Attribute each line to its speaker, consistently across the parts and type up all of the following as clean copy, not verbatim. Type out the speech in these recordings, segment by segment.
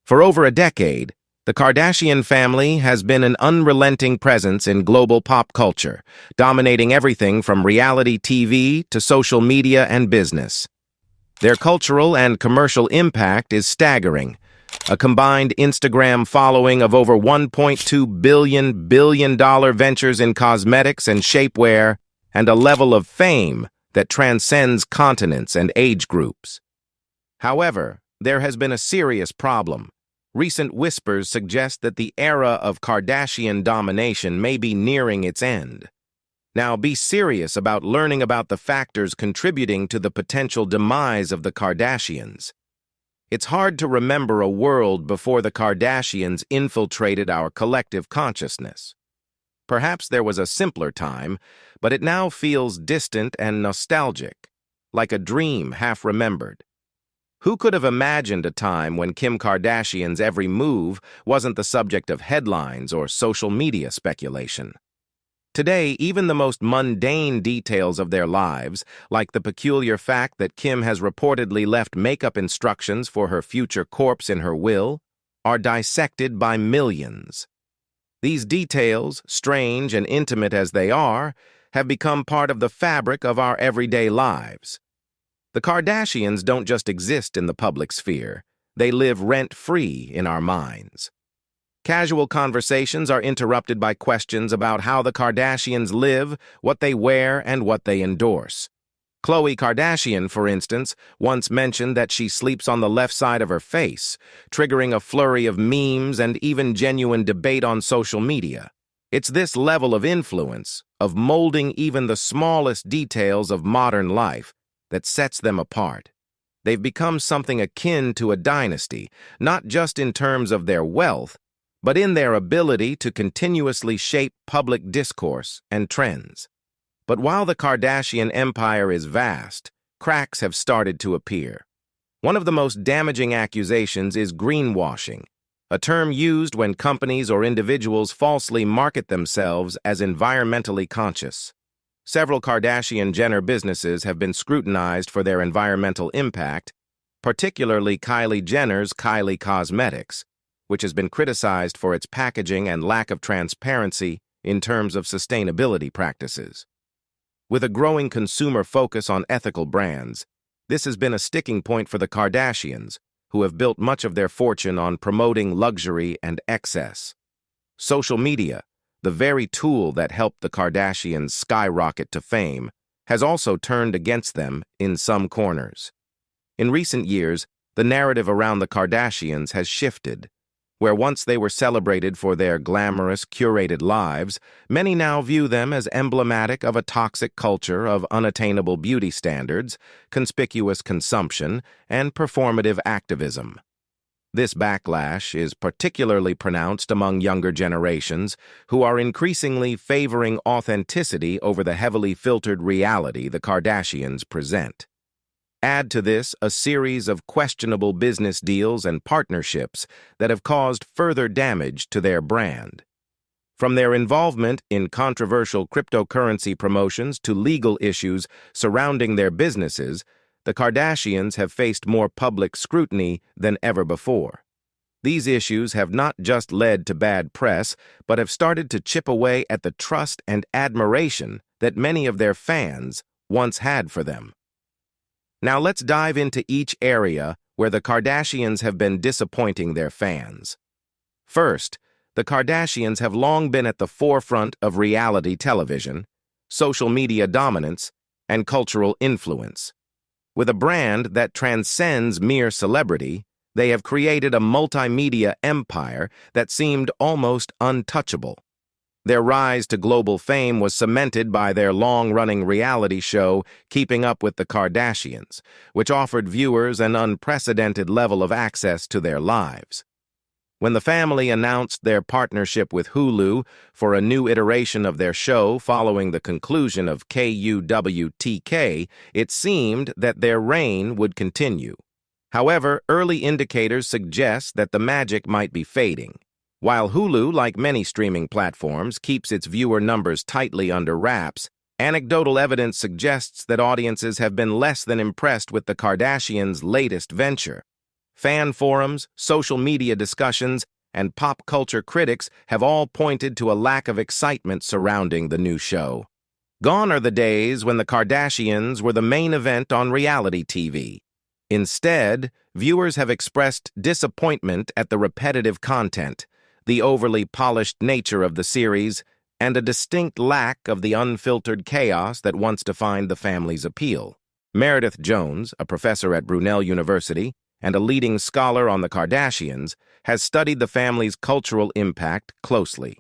Speaker 1: For over a decade, the Kardashian family has been an unrelenting presence in global pop culture, dominating everything from reality TV to social media and business. Their cultural and commercial impact is staggering. A combined Instagram following of over 1.2 billion ventures in cosmetics and shapewear, and a level of fame that transcends continents and age groups. However, there has been a serious problem. Recent whispers suggest that the era of Kardashian domination may be nearing its end. Now, be serious about learning about the factors contributing to the potential demise of the Kardashians. It's hard to remember a world before the Kardashians infiltrated our collective consciousness. Perhaps there was a simpler time, but it now feels distant and nostalgic, like a dream half remembered. Who could have imagined a time when Kim Kardashian's every move wasn't the subject of headlines or social media speculation? Today, even the most mundane details of their lives, like the peculiar fact that Kim has reportedly left makeup instructions for her future corpse in her will, are dissected by millions. These details, strange and intimate as they are, have become part of the fabric of our everyday lives. The Kardashians don't just exist in the public sphere, they live rent-free in our minds. Casual conversations are interrupted by questions about how the Kardashians live, what they wear, and what they endorse. Khloe Kardashian, for instance, once mentioned that she sleeps on the left side of her face, triggering a flurry of memes and even genuine debate on social media. It's this level of influence, of molding even the smallest details of modern life, that sets them apart. They've become something akin to a dynasty, not just in terms of their wealth, but in their ability to continuously shape public discourse and trends. But while the Kardashian empire is vast, cracks have started to appear. One of the most damaging accusations is greenwashing, a term used when companies or individuals falsely market themselves as environmentally conscious. Several Kardashian-Jenner businesses have been scrutinized for their environmental impact, particularly Kylie Jenner's Kylie Cosmetics, which has been criticized for its packaging and lack of transparency in terms of sustainability practices. With a growing consumer focus on ethical brands, this has been a sticking point for the Kardashians, who have built much of their fortune on promoting luxury and excess. Social media, the very tool that helped the Kardashians skyrocket to fame, has also turned against them in some corners. In recent years, the narrative around the Kardashians has shifted. Where once they were celebrated for their glamorous, curated lives, many now view them as emblematic of a toxic culture of unattainable beauty standards, conspicuous consumption, and performative activism. This backlash is particularly pronounced among younger generations, who are increasingly favoring authenticity over the heavily filtered reality the Kardashians present. Add to this a series of questionable business deals and partnerships that have caused further damage to their brand. From their involvement in controversial cryptocurrency promotions to legal issues surrounding their businesses, the Kardashians have faced more public scrutiny than ever before. These issues have not just led to bad press, but have started to chip away at the trust and admiration that many of their fans once had for them. Now let's dive into each area where the Kardashians have been disappointing their fans. First, the Kardashians have long been at the forefront of reality television, social media dominance, and cultural influence. With a brand that transcends mere celebrity, they have created a multimedia empire that seemed almost untouchable. Their rise to global fame was cemented by their long-running reality show, Keeping Up with the Kardashians, which offered viewers an unprecedented level of access to their lives. When the family announced their partnership with Hulu for a new iteration of their show following the conclusion of KUWTK, it seemed that their reign would continue. However, early indicators suggest that the magic might be fading. While Hulu, like many streaming platforms, keeps its viewer numbers tightly under wraps, anecdotal evidence suggests that audiences have been less than impressed with the Kardashians' latest venture. Fan forums, social media discussions, and pop culture critics have all pointed to a lack of excitement surrounding the new show. Gone are the days when the Kardashians were the main event on reality TV. Instead, viewers have expressed disappointment at the repetitive content, the overly polished nature of the series, and a distinct lack of the unfiltered chaos that once defined the family's appeal. Meredith Jones, a professor at Brunel University and a leading scholar on the Kardashians, has studied the family's cultural impact closely.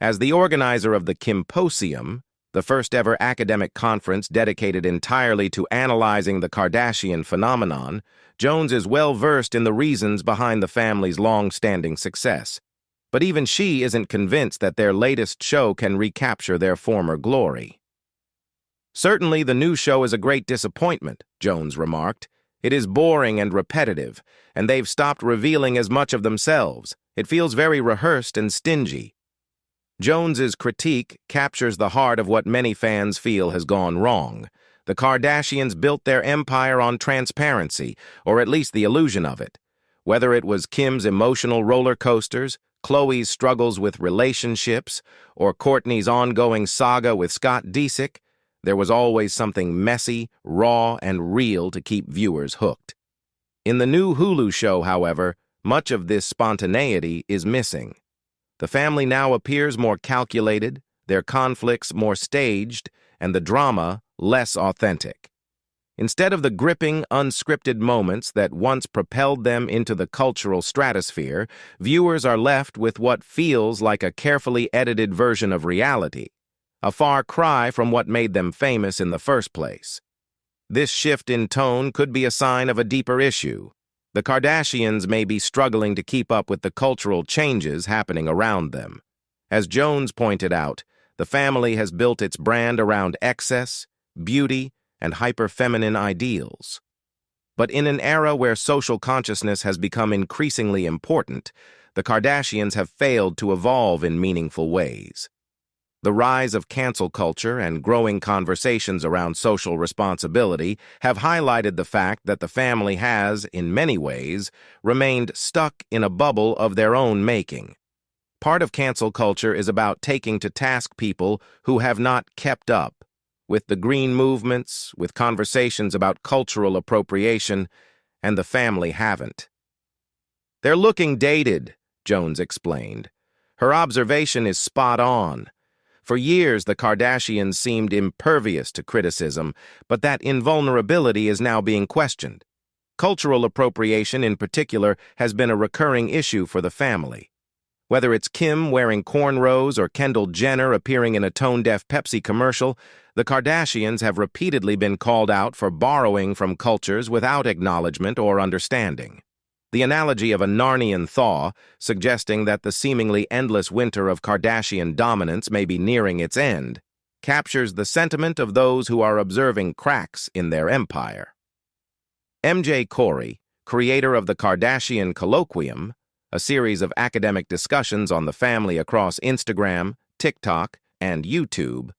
Speaker 1: As the organizer of the Kymposium, the first-ever academic conference dedicated entirely to analyzing the Kardashian phenomenon, Jones is well-versed in the reasons behind the family's long-standing success. But even she isn't convinced that their latest show can recapture their former glory. "Certainly, the new show is a great disappointment," Jones remarked. "It is boring and repetitive, and they've stopped revealing as much of themselves. It feels very rehearsed and stingy." Jones's critique captures the heart of what many fans feel has gone wrong. The Kardashians built their empire on transparency, or at least the illusion of it. Whether it was Kim's emotional roller coasters, Khloe's struggles with relationships, or Kourtney's ongoing saga with Scott Disick, there was always something messy, raw, and real to keep viewers hooked. In the new Hulu show, however, much of this spontaneity is missing. The family now appears more calculated, their conflicts more staged, and the drama less authentic. Instead of the gripping, unscripted moments that once propelled them into the cultural stratosphere, viewers are left with what feels like a carefully edited version of reality, a far cry from what made them famous in the first place. This shift in tone could be a sign of a deeper issue. The Kardashians may be struggling to keep up with the cultural changes happening around them. As Jones pointed out, the family has built its brand around excess, beauty, and hyper-feminine ideals. But in an era where social consciousness has become increasingly important, the Kardashians have failed to evolve in meaningful ways. The rise of cancel culture and growing conversations around social responsibility have highlighted the fact that the family has, in many ways, remained stuck in a bubble of their own making. Part of cancel culture is about taking to task people who have not kept up with the green movements, with conversations about cultural appropriation, and the family haven't. "They're looking dated," Jones explained. Her observation is spot on. For years, the Kardashians seemed impervious to criticism, but that invulnerability is now being questioned. Cultural appropriation, in particular, has been a recurring issue for the family. Whether it's Kim wearing cornrows or Kendall Jenner appearing in a tone-deaf Pepsi commercial, the Kardashians have repeatedly been called out for borrowing from cultures without acknowledgement or understanding. The analogy of a Narnian thaw, suggesting that the seemingly endless winter of Kardashian dominance may be nearing its end, captures the sentiment of those who are observing cracks in their empire. MJ Corey, creator of the Kardashian Colloquium, a series of academic discussions on the family across Instagram, TikTok, and YouTube,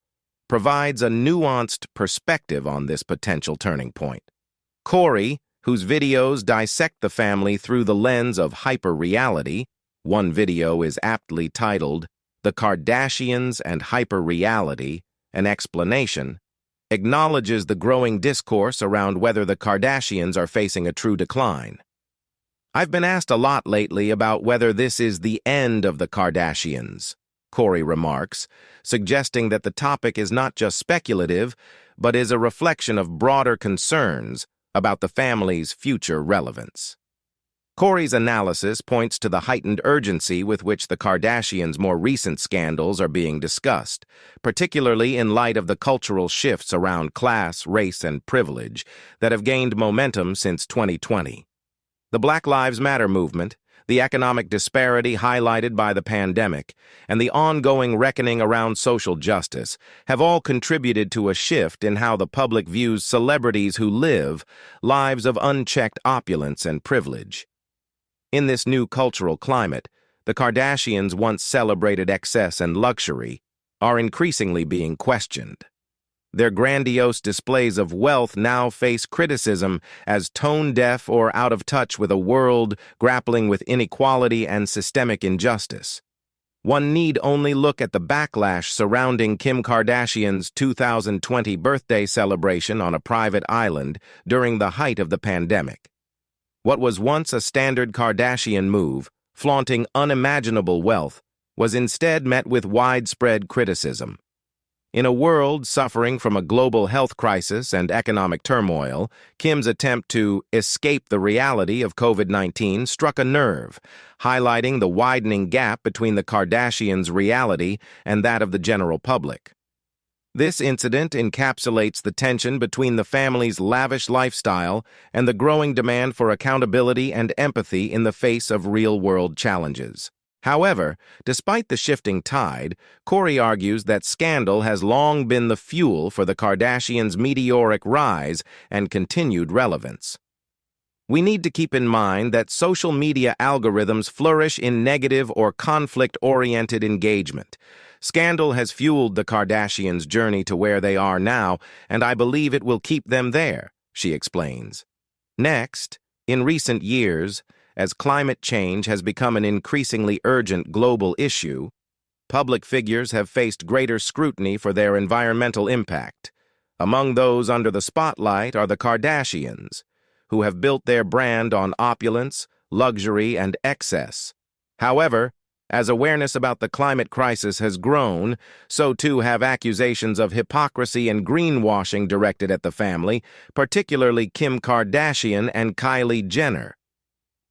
Speaker 1: provides a nuanced perspective on this potential turning point. Corey, whose videos dissect the family through the lens of hyper-reality, one video is aptly titled, "The Kardashians and Hyper-Reality, an Explanation," acknowledges the growing discourse around whether the Kardashians are facing a true decline. "I've been asked a lot lately about whether this is the end of the Kardashians," Corey remarks, suggesting that the topic is not just speculative, but is a reflection of broader concerns about the family's future relevance. Corey's analysis points to the heightened urgency with which the Kardashians' more recent scandals are being discussed, particularly in light of the cultural shifts around class, race, and privilege that have gained momentum since 2020. The Black Lives Matter movement, the economic disparity highlighted by the pandemic, and the ongoing reckoning around social justice have all contributed to a shift in how the public views celebrities who live lives of unchecked opulence and privilege. In this new cultural climate, the Kardashians' once celebrated excess and luxury are increasingly being questioned. Their grandiose displays of wealth now face criticism as tone-deaf or out of touch with a world grappling with inequality and systemic injustice. One need only look at the backlash surrounding Kim Kardashian's 2020 birthday celebration on a private island during the height of the pandemic. What was once a standard Kardashian move, flaunting unimaginable wealth, was instead met with widespread criticism. In a world suffering from a global health crisis and economic turmoil, Kim's attempt to escape the reality of COVID-19 struck a nerve, highlighting the widening gap between the Kardashians' reality and that of the general public. This incident encapsulates the tension between the family's lavish lifestyle and the growing demand for accountability and empathy in the face of real-world challenges. However, despite the shifting tide, Corey argues that scandal has long been the fuel for the Kardashians' meteoric rise and continued relevance. We need to keep in mind that social media algorithms flourish in negative or conflict-oriented engagement. Scandal has fueled the Kardashians' journey to where they are now, and I believe it will keep them there, she explains. Next, in recent years, as climate change has become an increasingly urgent global issue, public figures have faced greater scrutiny for their environmental impact. Among those under the spotlight are the Kardashians, who have built their brand on opulence, luxury, and excess. However, as awareness about the climate crisis has grown, so too have accusations of hypocrisy and greenwashing directed at the family, particularly Kim Kardashian and Kylie Jenner.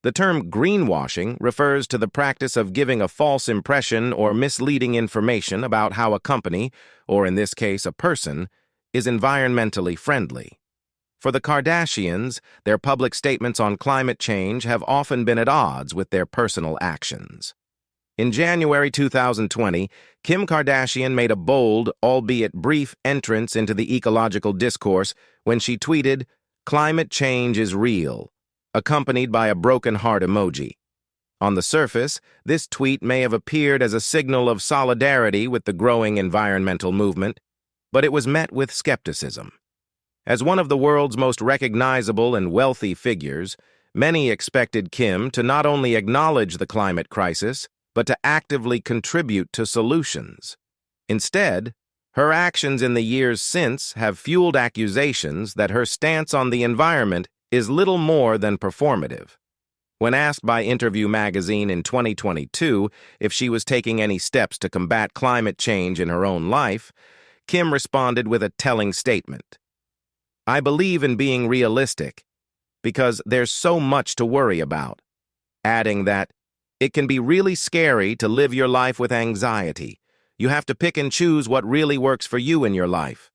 Speaker 1: The term greenwashing refers to the practice of giving a false impression or misleading information about how a company, or in this case a person, is environmentally friendly. For the Kardashians, their public statements on climate change have often been at odds with their personal actions. In January 2020, Kim Kardashian made a bold, albeit brief, entrance into the ecological discourse when she tweeted, "Climate change is real," accompanied by a broken heart emoji. On the surface, this tweet may have appeared as a signal of solidarity with the growing environmental movement, but it was met with skepticism. As one of the world's most recognizable and wealthy figures, many expected Kim to not only acknowledge the climate crisis, but to actively contribute to solutions. Instead, her actions in the years since have fueled accusations that her stance on the environment is little more than performative. When asked by Interview magazine in 2022 if she was taking any steps to combat climate change in her own life, Kim responded with a telling statement. "I believe in being realistic because there's so much to worry about," adding that, "It can be really scary to live your life with anxiety. You have to pick and choose what really works for you in your life."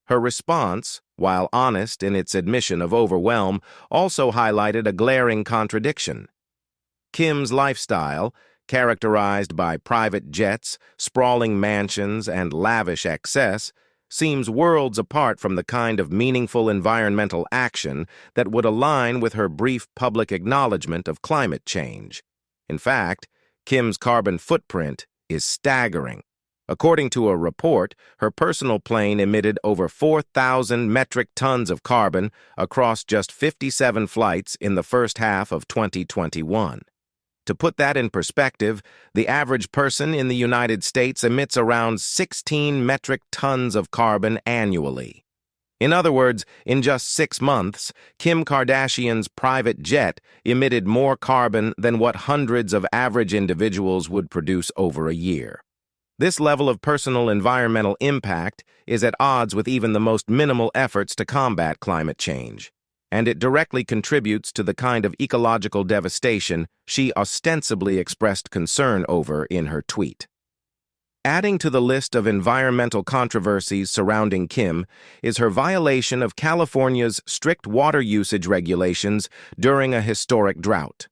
Speaker 1: Her response, while honest in its admission of overwhelm, also highlighted a glaring contradiction. Kim's lifestyle, characterized by private jets, sprawling mansions, and lavish excess, seems worlds apart from the kind of meaningful environmental action that would align with her brief public acknowledgement of climate change. In fact, Kim's carbon footprint is staggering. According to a report, her personal plane emitted over 4,000 metric tons of carbon across just 57 flights in the first half of 2021. To put that in perspective, the average person in the United States emits around 16 metric tons of carbon annually. In other words, in just 6 months, Kim Kardashian's private jet emitted more carbon than what hundreds of average individuals would produce over a year. This level of personal environmental impact is at odds with even the most minimal efforts to combat climate change, and it directly contributes to the kind of ecological devastation she ostensibly expressed concern over in her tweet. Adding to the list of environmental controversies surrounding Kim is her violation of California's strict water usage regulations during a historic drought.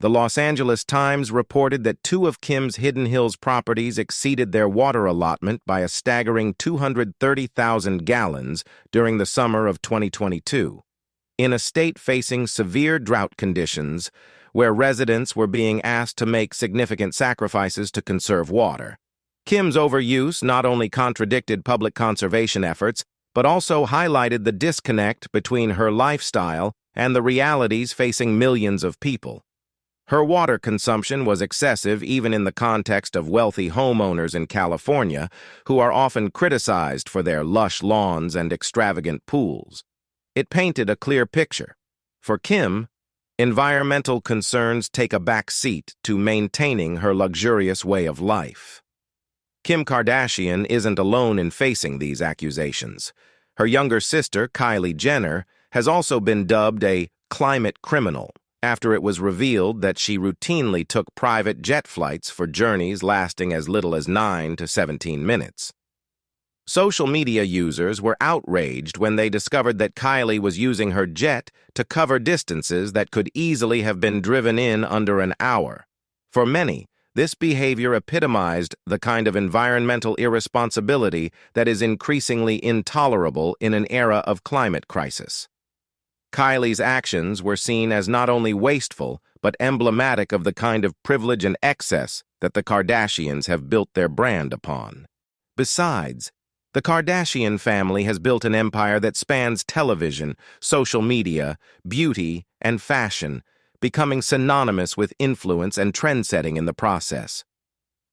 Speaker 1: The Los Angeles Times reported that 2 of Kim's Hidden Hills properties exceeded their water allotment by a staggering 230,000 gallons during the summer of 2022, in a state facing severe drought conditions where residents were being asked to make significant sacrifices to conserve water. Kim's overuse not only contradicted public conservation efforts, but also highlighted the disconnect between her lifestyle and the realities facing millions of people. Her water consumption was excessive even in the context of wealthy homeowners in California, who are often criticized for their lush lawns and extravagant pools. It painted a clear picture. For Kim, environmental concerns take a back seat to maintaining her luxurious way of life. Kim Kardashian isn't alone in facing these accusations. Her younger sister, Kylie Jenner, has also been dubbed a climate criminal after it was revealed that she routinely took private jet flights for journeys lasting as little as 9 to 17 minutes. Social media users were outraged when they discovered that Kylie was using her jet to cover distances that could easily have been driven in under an hour. For many, this behavior epitomized the kind of environmental irresponsibility that is increasingly intolerable in an era of climate crisis. Kylie's actions were seen as not only wasteful, but emblematic of the kind of privilege and excess that the Kardashians have built their brand upon. Besides, the Kardashian family has built an empire that spans television, social media, beauty, and fashion, becoming synonymous with influence and trendsetting in the process.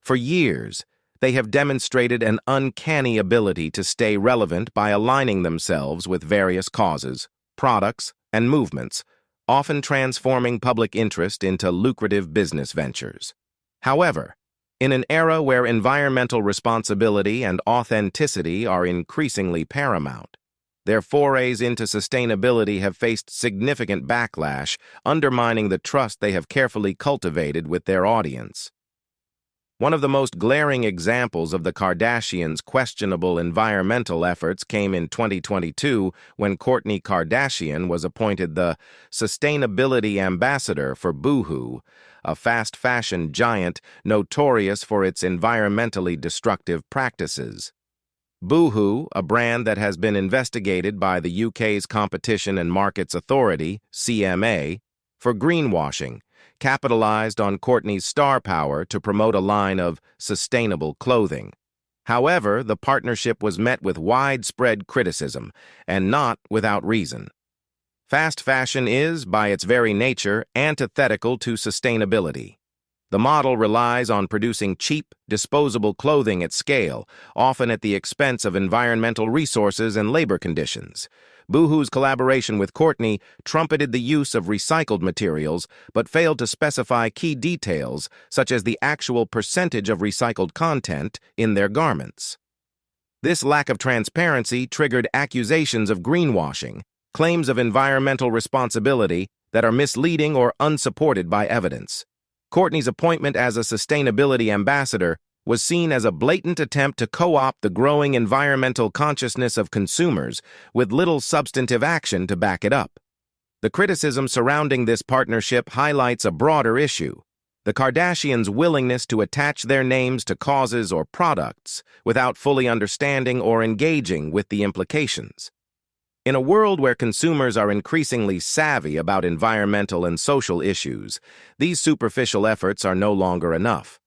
Speaker 1: For years, they have demonstrated an uncanny ability to stay relevant by aligning themselves with various causes, products, and movements, often transforming public interest into lucrative business ventures. However, in an era where environmental responsibility and authenticity are increasingly paramount, their forays into sustainability have faced significant backlash, undermining the trust they have carefully cultivated with their audience. One of the most glaring examples of the Kardashians' questionable environmental efforts came in 2022 when Kourtney Kardashian was appointed the Sustainability Ambassador for Boohoo, a fast fashion giant notorious for its environmentally destructive practices. Boohoo, a brand that has been investigated by the UK's Competition and Markets Authority, CMA, for greenwashing, capitalized on Kourtney's star power to promote a line of sustainable clothing. However, the partnership was met with widespread criticism, and not without reason. Fast fashion is, by its very nature, antithetical to sustainability. The model relies on producing cheap, disposable clothing at scale, often at the expense of environmental resources and labor conditions. Boohoo's collaboration with Kourtney trumpeted the use of recycled materials, but failed to specify key details, such as the actual percentage of recycled content in their garments. This lack of transparency triggered accusations of greenwashing, claims of environmental responsibility that are misleading or unsupported by evidence. Kourtney's appointment as a sustainability ambassador was seen as a blatant attempt to co-opt the growing environmental consciousness of consumers with little substantive action to back it up. The criticism surrounding this partnership highlights a broader issue: the Kardashians' willingness to attach their names to causes or products without fully understanding or engaging with the implications. In a world where consumers are increasingly savvy about environmental and social issues, these superficial efforts are no longer enough.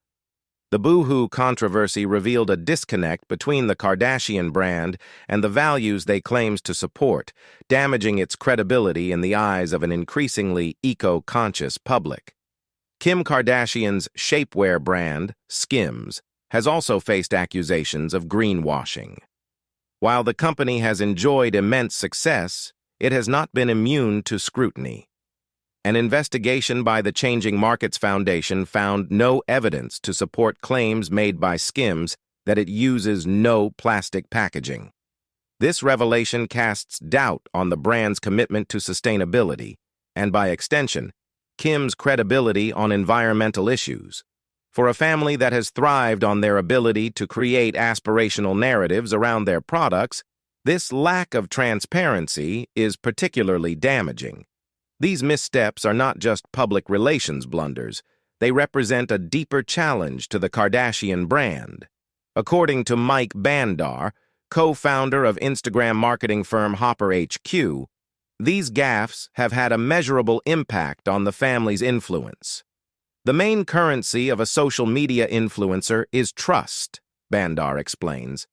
Speaker 1: The Boohoo controversy revealed a disconnect between the Kardashian brand and the values they claims to support, damaging its credibility in the eyes of an increasingly eco-conscious public. Kim Kardashian's shapewear brand, Skims, has also faced accusations of greenwashing. While the company has enjoyed immense success, it has not been immune to scrutiny. An investigation by the Changing Markets Foundation found no evidence to support claims made by Skims that it uses no plastic packaging. This revelation casts doubt on the brand's commitment to sustainability, and by extension, Kim's credibility on environmental issues. For a family that has thrived on their ability to create aspirational narratives around their products, this lack of transparency is particularly damaging. These missteps are not just public relations blunders, they represent a deeper challenge to the Kardashian brand. According to Mike Bandar, co-founder of Instagram marketing firm Hopper HQ, these gaffes have had a measurable impact on the family's influence. The main currency of a social media influencer is trust. Bandar explains.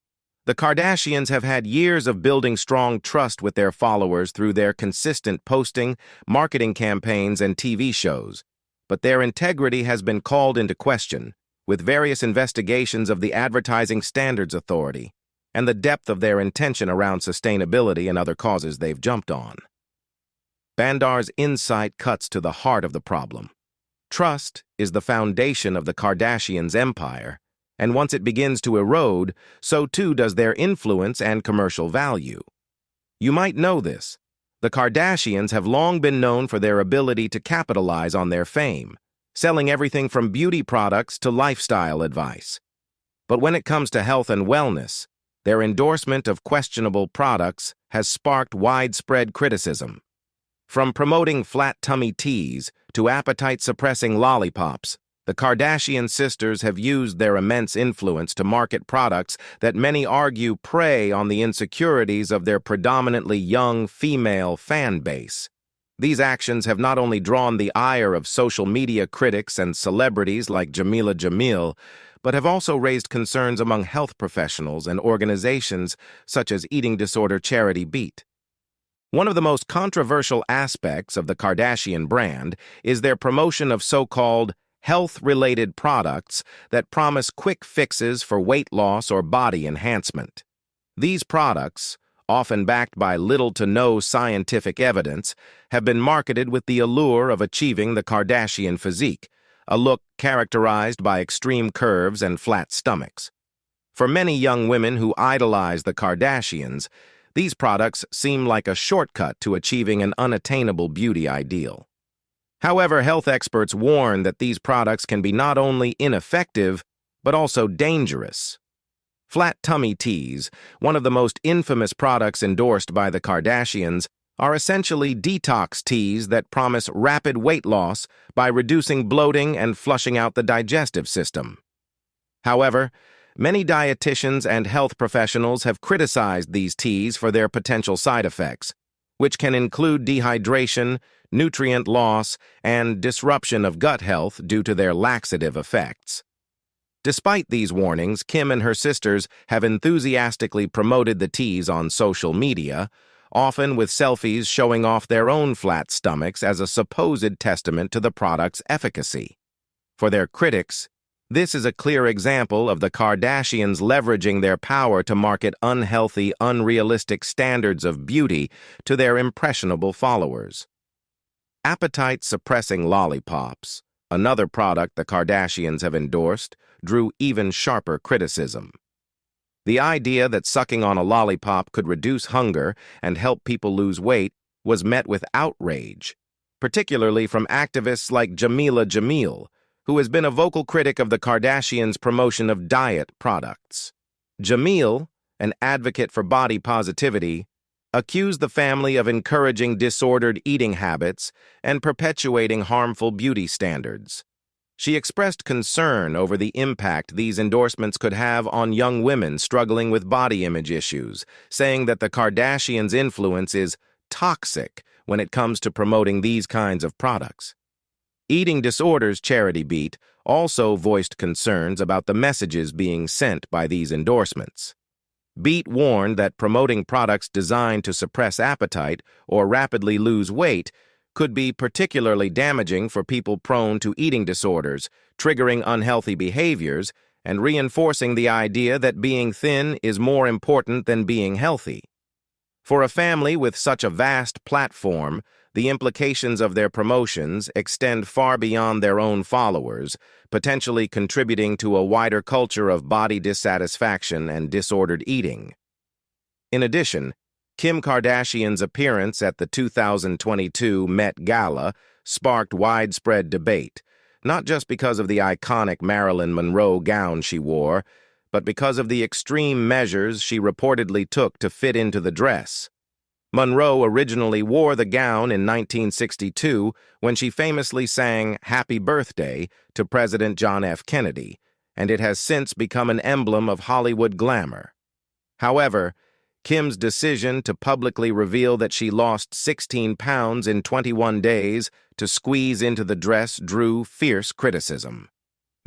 Speaker 1: The Kardashians have had years of building strong trust with their followers through their consistent posting, marketing campaigns, and TV shows. But their integrity has been called into question, with various investigations of the Advertising Standards Authority and the depth of their intention around sustainability and other causes they've jumped on. Bandar's insight cuts to the heart of the problem. Trust is the foundation of the Kardashians' empire, and once it begins to erode, so too does their influence and commercial value. You might know this. The Kardashians have long been known for their ability to capitalize on their fame, selling everything from beauty products to lifestyle advice. But when it comes to health and wellness, their endorsement of questionable products has sparked widespread criticism. From promoting flat-tummy teas to appetite-suppressing lollipops, the Kardashian sisters have used their immense influence to market products that many argue prey on the insecurities of their predominantly young female fan base. These actions have not only drawn the ire of social media critics and celebrities like Jamila Jamil, but have also raised concerns among health professionals and organizations such as eating disorder charity Beat. One of the most controversial aspects of the Kardashian brand is their promotion of so-called health-related products that promise quick fixes for weight loss or body enhancement. These products, often backed by little to no scientific evidence, have been marketed with the allure of achieving the Kardashian physique, a look characterized by extreme curves and flat stomachs. For many young women who idolize the Kardashians, these products seem like a shortcut to achieving an unattainable beauty ideal. However, health experts warn that these products can be not only ineffective, but also dangerous. Flat tummy teas, one of the most infamous products endorsed by the Kardashians, are essentially detox teas that promise rapid weight loss by reducing bloating and flushing out the digestive system. However, many dietitians and health professionals have criticized these teas for their potential side effects, which can include dehydration, nutrient loss, and disruption of gut health due to their laxative effects. Despite these warnings, Kim and her sisters have enthusiastically promoted the teas on social media, often with selfies showing off their own flat stomachs as a supposed testament to the product's efficacy. For their critics, this is a clear example of the Kardashians leveraging their power to market unhealthy, unrealistic standards of beauty to their impressionable followers. Appetite-suppressing lollipops, another product the Kardashians have endorsed, drew even sharper criticism. The idea that sucking on a lollipop could reduce hunger and help people lose weight was met with outrage, particularly from activists like Jamila Jamil, who has been a vocal critic of the Kardashians' promotion of diet products. Jamil, an advocate for body positivity, accused the family of encouraging disordered eating habits and perpetuating harmful beauty standards. She expressed concern over the impact these endorsements could have on young women struggling with body image issues, saying that the Kardashians' influence is toxic when it comes to promoting these kinds of products. Eating Disorders Charity Beat also voiced concerns about the messages being sent by these endorsements. Beat warned that promoting products designed to suppress appetite or rapidly lose weight could be particularly damaging for people prone to eating disorders, triggering unhealthy behaviors, and reinforcing the idea that being thin is more important than being healthy. For a family with such a vast platform, the implications of their promotions extend far beyond their own followers, potentially contributing to a wider culture of body dissatisfaction and disordered eating. In addition, Kim Kardashian's appearance at the 2022 Met Gala sparked widespread debate, not just because of the iconic Marilyn Monroe gown she wore, but because of the extreme measures she reportedly took to fit into the dress. Monroe originally wore the gown in 1962 when she famously sang "Happy Birthday" to President John F. Kennedy, and it has since become an emblem of Hollywood glamour. However, Kim's decision to publicly reveal that she lost 16 pounds in 21 days to squeeze into the dress drew fierce criticism.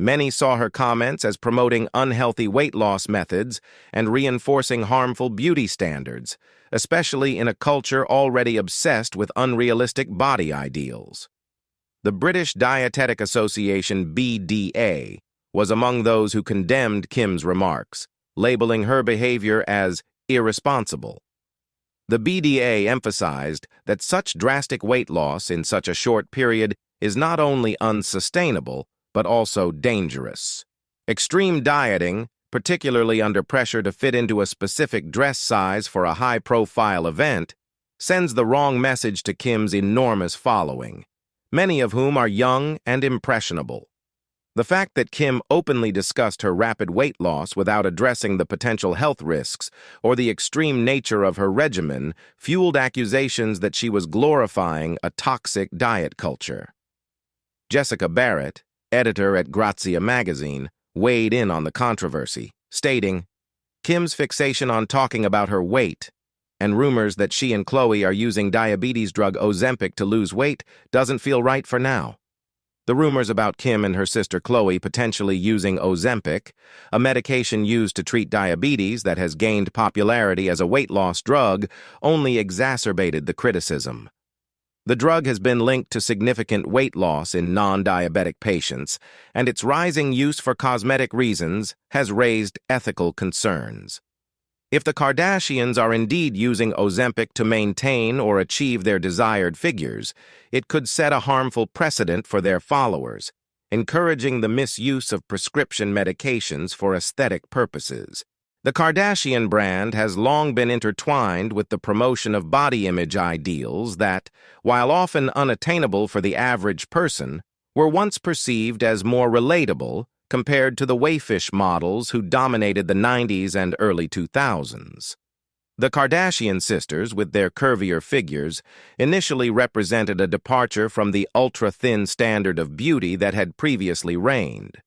Speaker 1: Many saw her comments as promoting unhealthy weight loss methods and reinforcing harmful beauty standards, especially in a culture already obsessed with unrealistic body ideals. The British Dietetic Association (BDA) was among those who condemned Kim's remarks, labeling her behavior as irresponsible. The BDA emphasized that such drastic weight loss in such a short period is not only unsustainable, but also dangerous. Extreme dieting, particularly under pressure to fit into a specific dress size for a high-profile event, sends the wrong message to Kim's enormous following, many of whom are young and impressionable. The fact that Kim openly discussed her rapid weight loss without addressing the potential health risks or the extreme nature of her regimen fueled accusations that she was glorifying a toxic diet culture. Jessica Barrett, editor at Grazia magazine, weighed in on the controversy, stating, "Kim's fixation on talking about her weight and rumors that she and Khloe are using diabetes drug Ozempic to lose weight doesn't feel right for now. The rumors about Kim and her sister Khloe potentially using Ozempic, a medication used to treat diabetes that has gained popularity as a weight loss drug, only exacerbated the criticism. The drug has been linked to significant weight loss in non-diabetic patients, and its rising use for cosmetic reasons has raised ethical concerns. If the Kardashians are indeed using Ozempic to maintain or achieve their desired figures, it could set a harmful precedent for their followers, encouraging the misuse of prescription medications for aesthetic purposes. The Kardashian brand has long been intertwined with the promotion of body image ideals that, while often unattainable for the average person, were once perceived as more relatable compared to the wayfish models who dominated the 90s and early 2000s. The Kardashian sisters, with their curvier figures, initially represented a departure from the ultra-thin standard of beauty that had previously reigned.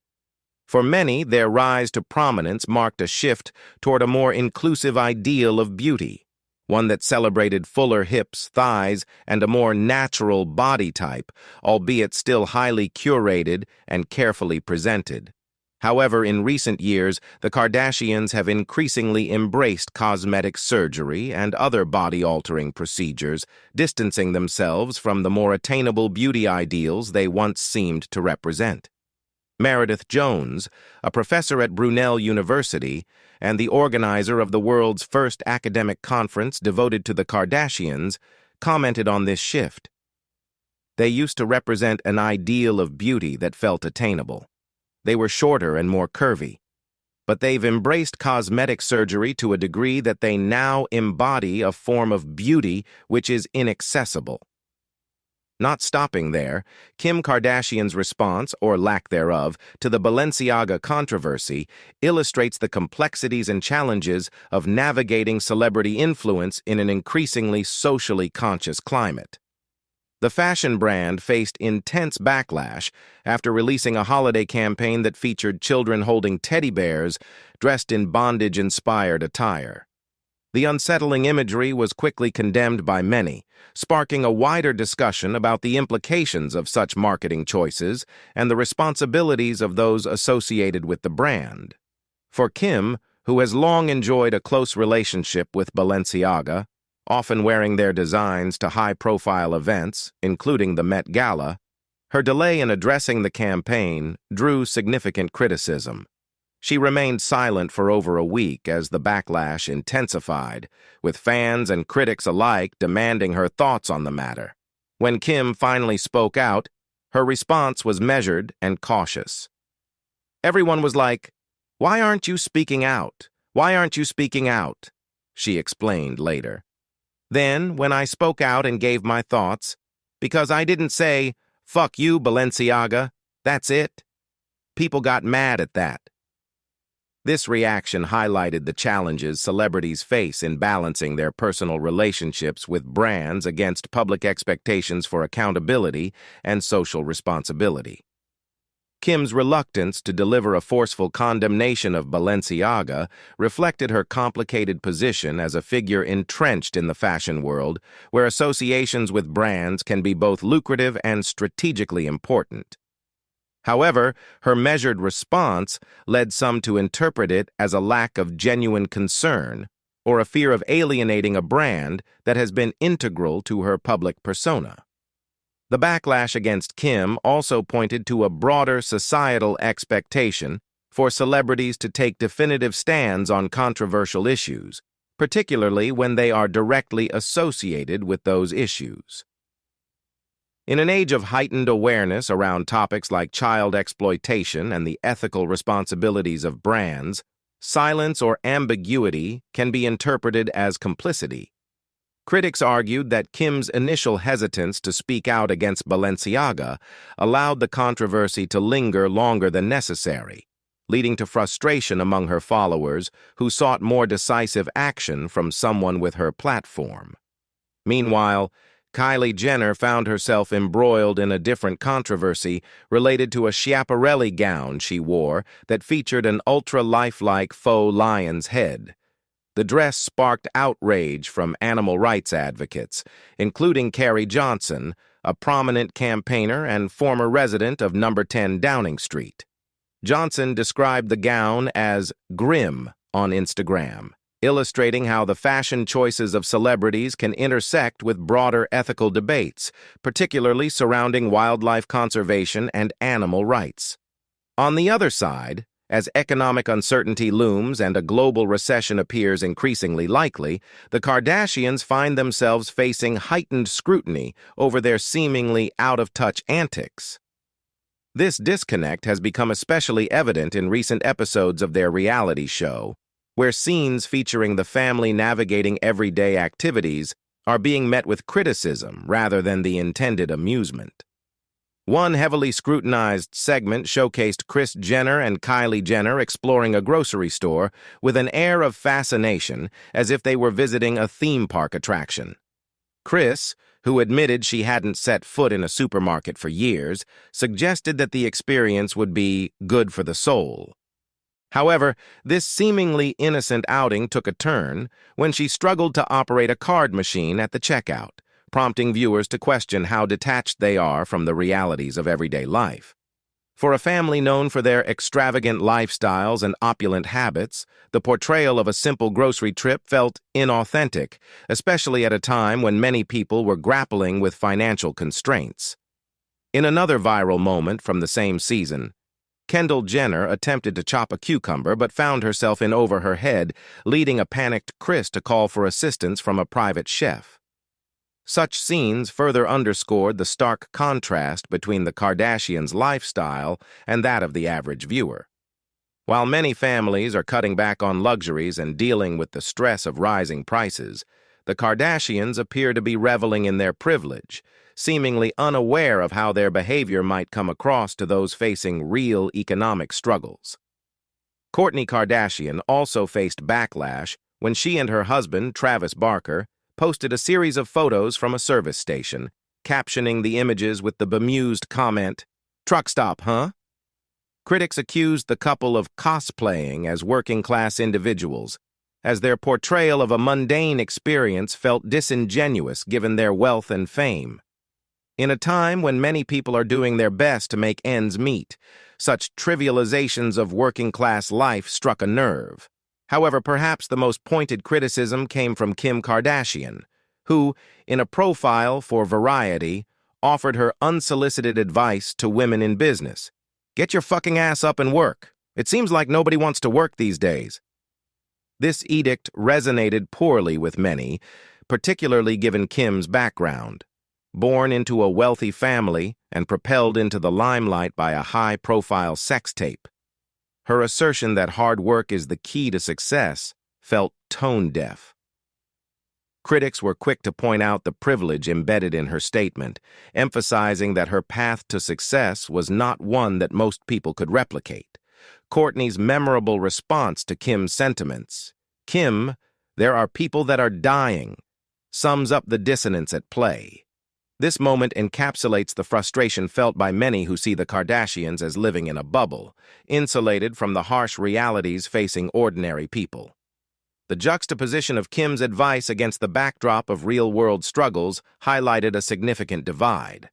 Speaker 1: For many, their rise to prominence marked a shift toward a more inclusive ideal of beauty, one that celebrated fuller hips, thighs, and a more natural body type, albeit still highly curated and carefully presented. However, in recent years, the Kardashians have increasingly embraced cosmetic surgery and other body-altering procedures, distancing themselves from the more attainable beauty ideals they once seemed to represent. Meredith Jones, a professor at Brunel University and the organizer of the world's first academic conference devoted to the Kardashians, commented on this shift. They used to represent an ideal of beauty that felt attainable. They were shorter and more curvy, but they've embraced cosmetic surgery to a degree that they now embody a form of beauty which is inaccessible. Not stopping there, Kim Kardashian's response, or lack thereof, to the Balenciaga controversy illustrates the complexities and challenges of navigating celebrity influence in an increasingly socially conscious climate. The fashion brand faced intense backlash after releasing a holiday campaign that featured children holding teddy bears dressed in bondage-inspired attire. The unsettling imagery was quickly condemned by many, sparking a wider discussion about the implications of such marketing choices and the responsibilities of those associated with the brand. For Kim, who has long enjoyed a close relationship with Balenciaga, often wearing their designs to high-profile events, including the Met Gala, her delay in addressing the campaign drew significant criticism. She remained silent for over a week as the backlash intensified, with fans and critics alike demanding her thoughts on the matter. When Kim finally spoke out, her response was measured and cautious. Everyone was like, "Why aren't you speaking out? Why aren't you speaking out?" she explained later. Then, when I spoke out and gave my thoughts, because I didn't say, "Fuck you, Balenciaga, that's it," people got mad at that. This reaction highlighted the challenges celebrities face in balancing their personal relationships with brands against public expectations for accountability and social responsibility. Kim's reluctance to deliver a forceful condemnation of Balenciaga reflected her complicated position as a figure entrenched in the fashion world, where associations with brands can be both lucrative and strategically important. However, her measured response led some to interpret it as a lack of genuine concern or a fear of alienating a brand that has been integral to her public persona. The backlash against Kim also pointed to a broader societal expectation for celebrities to take definitive stands on controversial issues, particularly when they are directly associated with those issues. In an age of heightened awareness around topics like child exploitation and the ethical responsibilities of brands, silence or ambiguity can be interpreted as complicity. Critics argued that Kim's initial hesitance to speak out against Balenciaga allowed the controversy to linger longer than necessary, leading to frustration among her followers who sought more decisive action from someone with her platform. Meanwhile, Kylie Jenner found herself embroiled in a different controversy related to a Schiaparelli gown she wore that featured an ultra-lifelike faux lion's head. The dress sparked outrage from animal rights advocates, including Carrie Johnson, a prominent campaigner and former resident of No. 10 Downing Street. Johnson described the gown as grim on Instagram, illustrating how the fashion choices of celebrities can intersect with broader ethical debates, particularly surrounding wildlife conservation and animal rights. On the other side, as economic uncertainty looms and a global recession appears increasingly likely, the Kardashians find themselves facing heightened scrutiny over their seemingly out-of-touch antics. This disconnect has become especially evident in recent episodes of their reality show, where scenes featuring the family navigating everyday activities are being met with criticism rather than the intended amusement. One heavily scrutinized segment showcased Kris Jenner and Kylie Jenner exploring a grocery store with an air of fascination as if they were visiting a theme park attraction. Kris, who admitted she hadn't set foot in a supermarket for years, suggested that the experience would be good for the soul. However, this seemingly innocent outing took a turn when she struggled to operate a card machine at the checkout, prompting viewers to question how detached they are from the realities of everyday life. For a family known for their extravagant lifestyles and opulent habits, the portrayal of a simple grocery trip felt inauthentic, especially at a time when many people were grappling with financial constraints. In another viral moment from the same season, Kendall Jenner attempted to chop a cucumber but found herself in over her head, leading a panicked Kris to call for assistance from a private chef. Such scenes further underscored the stark contrast between the Kardashians' lifestyle and that of the average viewer. While many families are cutting back on luxuries and dealing with the stress of rising prices, the Kardashians appear to be reveling in their privilege, seemingly unaware of how their behavior might come across to those facing real economic struggles. Kourtney Kardashian also faced backlash when she and her husband, Travis Barker, posted a series of photos from a service station, captioning the images with the bemused comment, "Truck stop, huh?" Critics accused the couple of cosplaying as working-class individuals, as their portrayal of a mundane experience felt disingenuous given their wealth and fame. In a time when many people are doing their best to make ends meet, such trivializations of working-class life struck a nerve. However, perhaps the most pointed criticism came from Kim Kardashian, who, in a profile for Variety, offered her unsolicited advice to women in business. "Get your fucking ass up and work. It seems like nobody wants to work these days." This edict resonated poorly with many, particularly given Kim's background. Born into a wealthy family and propelled into the limelight by a high-profile sex tape, her assertion that hard work is the key to success felt tone-deaf. Critics were quick to point out the privilege embedded in her statement, emphasizing that her path to success was not one that most people could replicate. Kourtney's memorable response to Kim's sentiments, "Kim, there are people that are dying," sums up the dissonance at play. This moment encapsulates the frustration felt by many who see the Kardashians as living in a bubble, insulated from the harsh realities facing ordinary people. The juxtaposition of Kim's advice against the backdrop of real-world struggles highlighted a significant divide.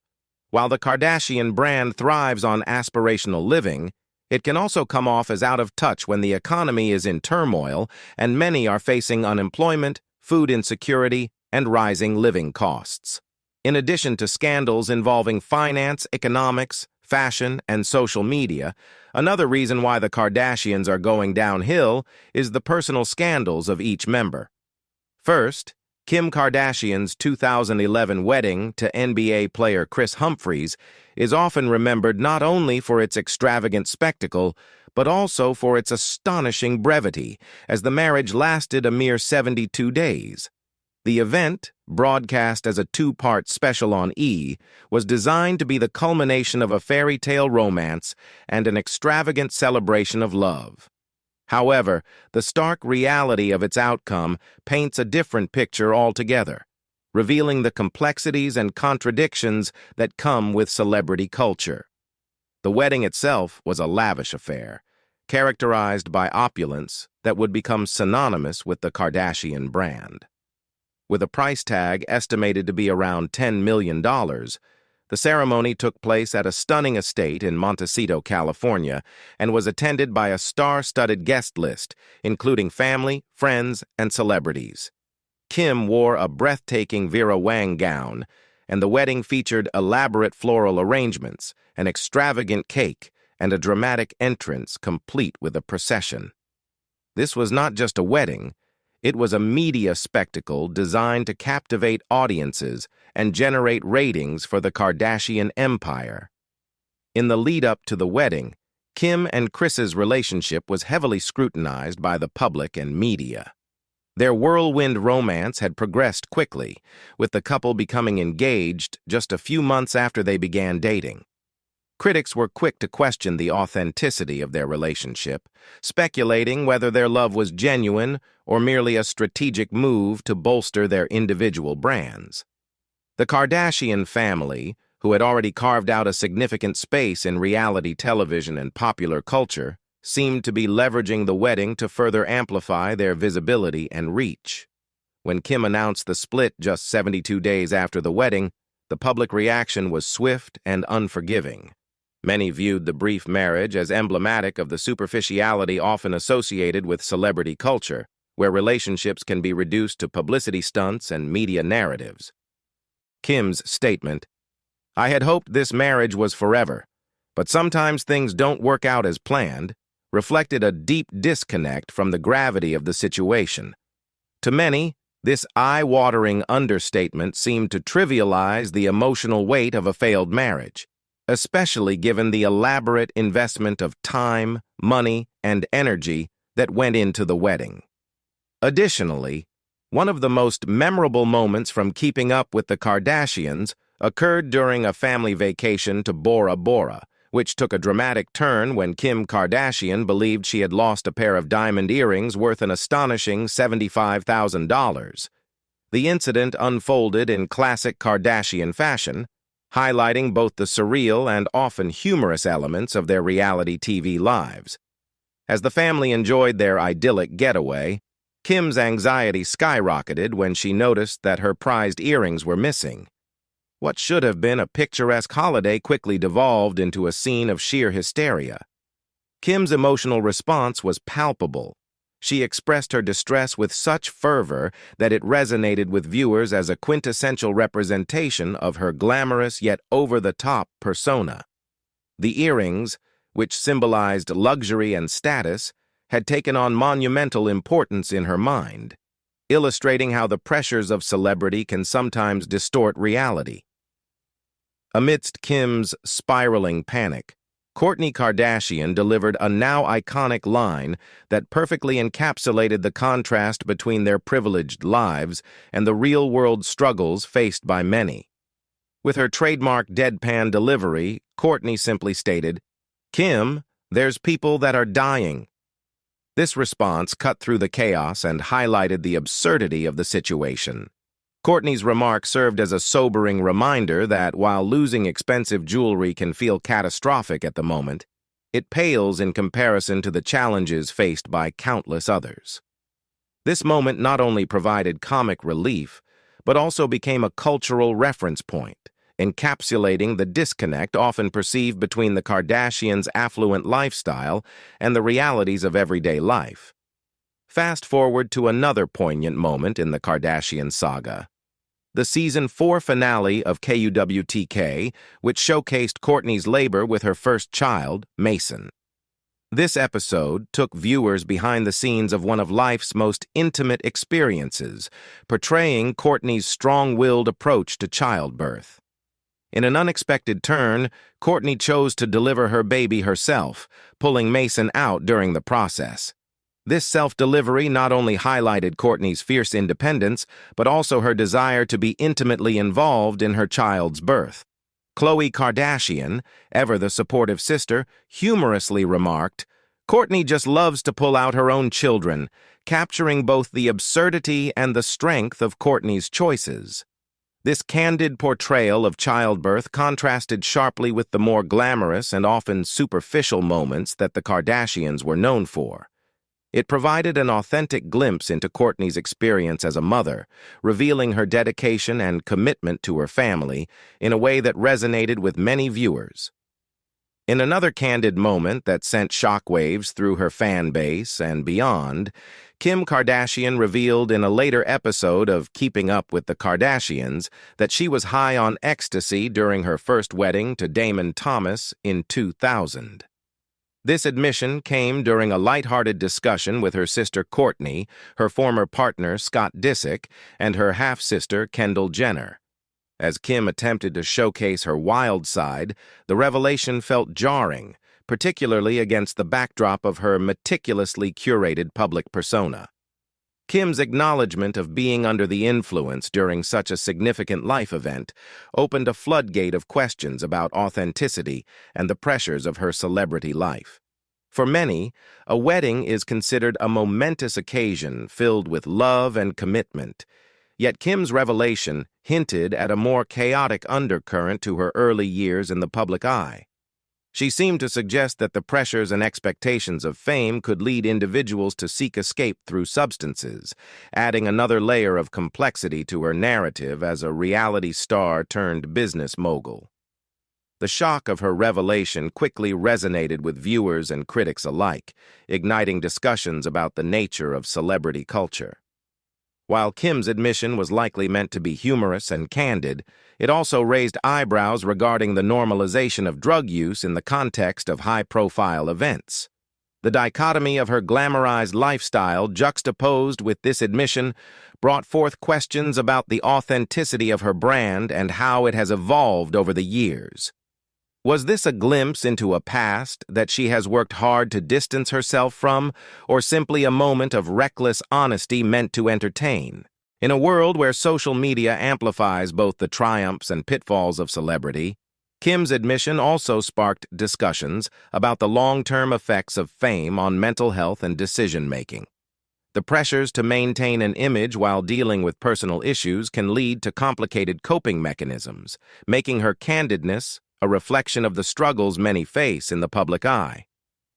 Speaker 1: While the Kardashian brand thrives on aspirational living, it can also come off as out of touch when the economy is in turmoil and many are facing unemployment, food insecurity, and rising living costs. In addition to scandals involving finance, economics, fashion, and social media, another reason why the Kardashians are going downhill is the personal scandals of each member. First, Kim Kardashian's 2011 wedding to NBA player Kris Humphries is often remembered not only for its extravagant spectacle, but also for its astonishing brevity, as the marriage lasted a mere 72 days. The event, broadcast as a two-part special on E!, was designed to be the culmination of a fairy tale romance and an extravagant celebration of love. However, the stark reality of its outcome paints a different picture altogether, revealing the complexities and contradictions that come with celebrity culture. The wedding itself was a lavish affair, characterized by opulence that would become synonymous with the Kardashian brand. With a price tag estimated to be around $10 million, the ceremony took place at a stunning estate in Montecito, California, and was attended by a star-studded guest list, including family, friends, and celebrities. Kim wore a breathtaking Vera Wang gown, and the wedding featured elaborate floral arrangements, an extravagant cake, and a dramatic entrance complete with a procession. This was not just a wedding. It was a media spectacle designed to captivate audiences and generate ratings for the Kardashian empire. In the lead-up to the wedding, Kim and Kris's relationship was heavily scrutinized by the public and media. Their whirlwind romance had progressed quickly, with the couple becoming engaged just a few months after they began dating. Critics were quick to question the authenticity of their relationship, speculating whether their love was genuine or merely a strategic move to bolster their individual brands. The Kardashian family, who had already carved out a significant space in reality television and popular culture, seemed to be leveraging the wedding to further amplify their visibility and reach. When Kim announced the split just 72 days after the wedding, the public reaction was swift and unforgiving. Many viewed the brief marriage as emblematic of the superficiality often associated with celebrity culture, where relationships can be reduced to publicity stunts and media narratives. Kim's statement, "I had hoped this marriage was forever, but sometimes things don't work out as planned," reflected a deep disconnect from the gravity of the situation. To many, this eye-watering understatement seemed to trivialize the emotional weight of a failed marriage, especially given the elaborate investment of time, money, and energy that went into the wedding. Additionally, one of the most memorable moments from Keeping Up with the Kardashians occurred during a family vacation to Bora Bora, which took a dramatic turn when Kim Kardashian believed she had lost a pair of diamond earrings worth an astonishing $75,000. The incident unfolded in classic Kardashian fashion, highlighting both the surreal and often humorous elements of their reality TV lives. As the family enjoyed their idyllic getaway, Kim's anxiety skyrocketed when she noticed that her prized earrings were missing. What should have been a picturesque holiday quickly devolved into a scene of sheer hysteria. Kim's emotional response was palpable. She expressed her distress with such fervor that it resonated with viewers as a quintessential representation of her glamorous yet over-the-top persona. The earrings, which symbolized luxury and status, had taken on monumental importance in her mind, illustrating how the pressures of celebrity can sometimes distort reality. Amidst Kim's spiraling panic, Kourtney Kardashian delivered a now iconic line that perfectly encapsulated the contrast between their privileged lives and the real-world struggles faced by many. With her trademark deadpan delivery, Kourtney simply stated, "Kim, there's people that are dying." This response cut through the chaos and highlighted the absurdity of the situation. Kourtney's remark served as a sobering reminder that while losing expensive jewelry can feel catastrophic at the moment, it pales in comparison to the challenges faced by countless others. This moment not only provided comic relief, but also became a cultural reference point, encapsulating the disconnect often perceived between the Kardashians' affluent lifestyle and the realities of everyday life. Fast forward to another poignant moment in the Kardashian saga. The season 4 finale of KUWTK, which showcased Kourtney's labor with her first child, Mason. This episode took viewers behind the scenes of one of life's most intimate experiences, portraying Kourtney's strong-willed approach to childbirth. In an unexpected turn, Kourtney chose to deliver her baby herself, pulling Mason out during the process. This self-delivery not only highlighted Kourtney's fierce independence, but also her desire to be intimately involved in her child's birth. Khloe Kardashian, ever the supportive sister, humorously remarked, "Kourtney just loves to pull out her own children," capturing both the absurdity and the strength of Kourtney's choices. This candid portrayal of childbirth contrasted sharply with the more glamorous and often superficial moments that the Kardashians were known for. It provided an authentic glimpse into Kourtney's experience as a mother, revealing her dedication and commitment to her family in a way that resonated with many viewers. In another candid moment that sent shockwaves through her fan base and beyond, Kim Kardashian revealed in a later episode of Keeping Up with the Kardashians that she was high on ecstasy during her first wedding to Damon Thomas in 2000. This admission came during a lighthearted discussion with her sister Kourtney, her former partner Scott Disick, and her half-sister Kendall Jenner. As Kim attempted to showcase her wild side, the revelation felt jarring, particularly against the backdrop of her meticulously curated public persona. Kim's acknowledgement of being under the influence during such a significant life event opened a floodgate of questions about authenticity and the pressures of her celebrity life. For many, a wedding is considered a momentous occasion filled with love and commitment, yet Kim's revelation hinted at a more chaotic undercurrent to her early years in the public eye. She seemed to suggest that the pressures and expectations of fame could lead individuals to seek escape through substances, adding another layer of complexity to her narrative as a reality star turned business mogul. The shock of her revelation quickly resonated with viewers and critics alike, igniting discussions about the nature of celebrity culture. While Kim's admission was likely meant to be humorous and candid, it also raised eyebrows regarding the normalization of drug use in the context of high-profile events. The dichotomy of her glamorized lifestyle juxtaposed with this admission brought forth questions about the authenticity of her brand and how it has evolved over the years. Was this a glimpse into a past that she has worked hard to distance herself from, or simply a moment of reckless honesty meant to entertain? In a world where social media amplifies both the triumphs and pitfalls of celebrity, Kim's admission also sparked discussions about the long-term effects of fame on mental health and decision-making. The pressures to maintain an image while dealing with personal issues can lead to complicated coping mechanisms, making her candidness a reflection of the struggles many face in the public eye.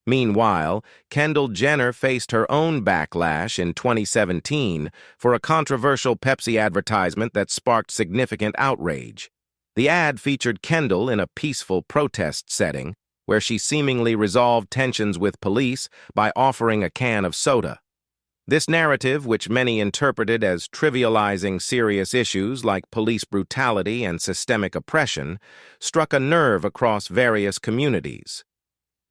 Speaker 1: Meanwhile, Kendall Jenner faced her own backlash in 2017 for a controversial Pepsi advertisement that sparked significant outrage. The ad featured Kendall in a peaceful protest setting, where she seemingly resolved tensions with police by offering a can of soda. This narrative, which many interpreted as trivializing serious issues like police brutality and systemic oppression, struck a nerve across various communities.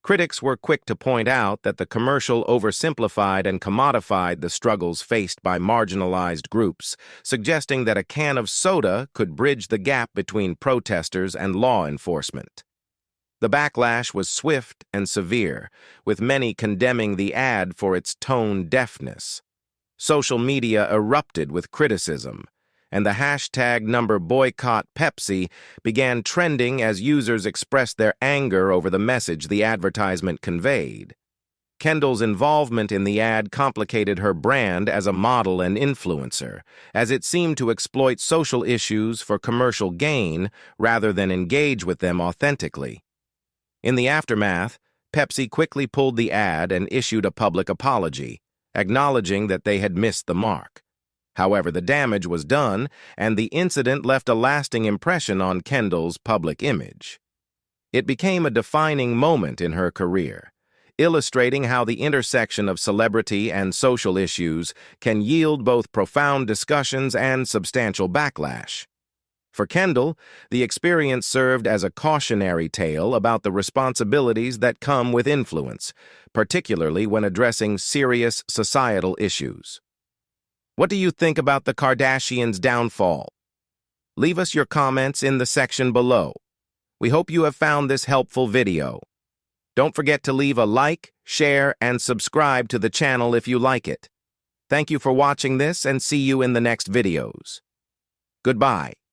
Speaker 1: Critics were quick to point out that the commercial oversimplified and commodified the struggles faced by marginalized groups, suggesting that a can of soda could bridge the gap between protesters and law enforcement. The backlash was swift and severe, with many condemning the ad for its tone deafness. Social media erupted with criticism, and the hashtag #BoycottPepsi began trending as users expressed their anger over the message the advertisement conveyed. Kendall's involvement in the ad complicated her brand as a model and influencer, as it seemed to exploit social issues for commercial gain rather than engage with them authentically. In the aftermath, Pepsi quickly pulled the ad and issued a public apology, acknowledging that they had missed the mark. However, the damage was done, and the incident left a lasting impression on Kendall's public image. It became a defining moment in her career, illustrating how the intersection of celebrity and social issues can yield both profound discussions and substantial backlash. For Kendall, the experience served as a cautionary tale about the responsibilities that come with influence, particularly when addressing serious societal issues. What do you think about the Kardashians' downfall? Leave us your comments in the section below. We hope you have found this helpful video. Don't forget to leave a like, share, and subscribe to the channel if you like it. Thank you for watching this and see you in the next videos. Goodbye.